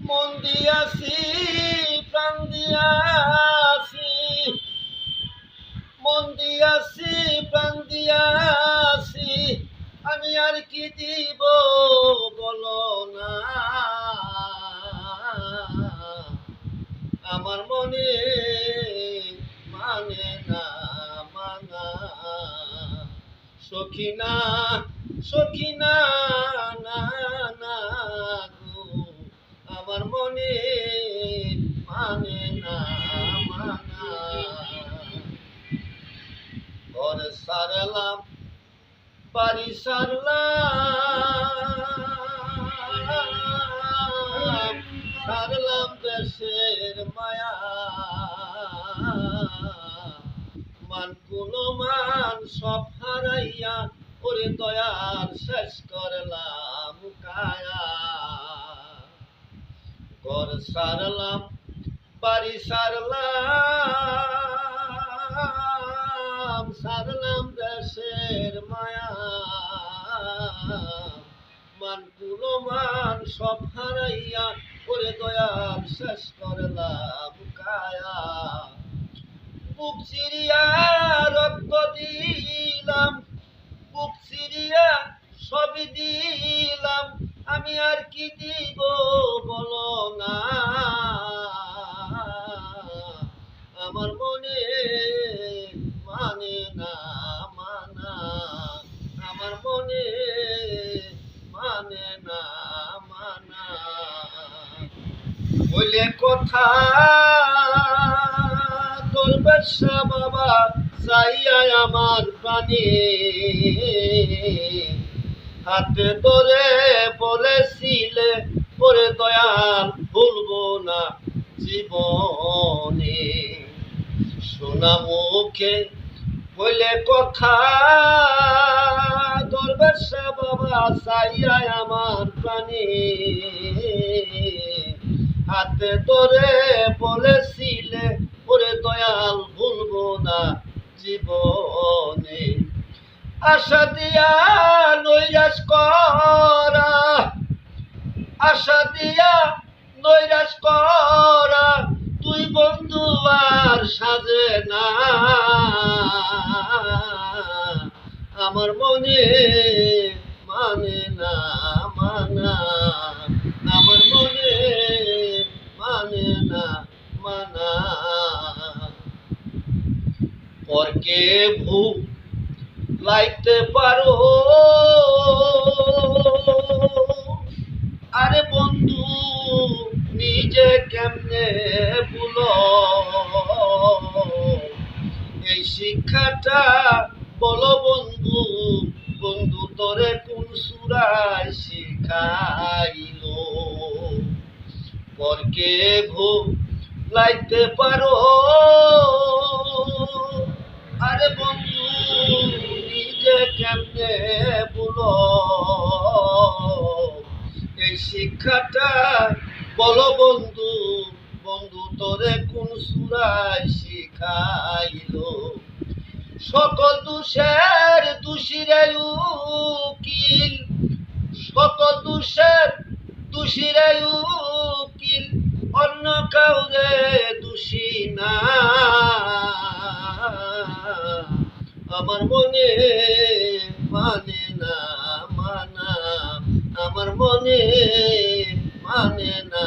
মন দিয়াছি প্রাণ দিয়াছি, মন দিয়াছি প্রাণ দিয়াছি, আমি আর কি দিব বলো না। আমার মনে মানে না মানা, সখিনা সখিনা না না গো, আমার মনে মানে না মানা। ঘর সারলাম বাড়ি সারলাম, সারলাম দেশের মায়া, মান গুণমান সব হারাইয়া ওরে দয়াল শেষ করলাম কায়া। ঘর সারলাম বাড়ি সারলাম, সারলাম দেশের মায়া, মান গুণমান সব হারাইয়া ওরে দয়াল শেষ করলাম কায়া। বুক চিরিয়া রক্ত দিলাম, বুক চিরিয়া সবই দিলাম, আমি আর কি দিব বলো না। আমার মনে মানে না মানা, আমার মনে মানে না মানা। বলে কথা তোর ব্যবসা বাবা চাইয়া আমার প্রাণী, হাতে ধরে বলেছিলে ওরে দয়াল ভুলবো না জীবনে। শোনা মুখে বলে কথা তোর ব্যবসা বাবা চাইয়া আমার প্রাণী, হাতে ধরে বলেছিলে ওরে দয়াল ভুলবো না জীবনে। আশা দিয়া নৈরাশ করা, আশা দিয়া নৈরাশ করা, তুই বন্ধু আর সাজে না। আমার মনে মানে না মানা, আমার মনে মানে না মানা। পরকে ভূপ লাইতে পারো আরে বন্ধু, নিজে কেমনে ভুলো। এই শিক্ষাটা বলো বন্ধু, বন্ধু তোরে কোন সূরায় শিখাইলো। পরকে ভূপ লাইতে পারো আরে বন্ধু, নিজে কেমনে ভুলো। এই শিক্ষাটা বলো বন্ধু, বন্ধু তোরে কোন সূরায় শিখাইলো। সকল দোষের দোষীরে উকিল, সকল দোষের দোষীরে উকিল, অন্য কাউরে দোষী না। আমার মনে মানে না মানা, আমার মনে মানে না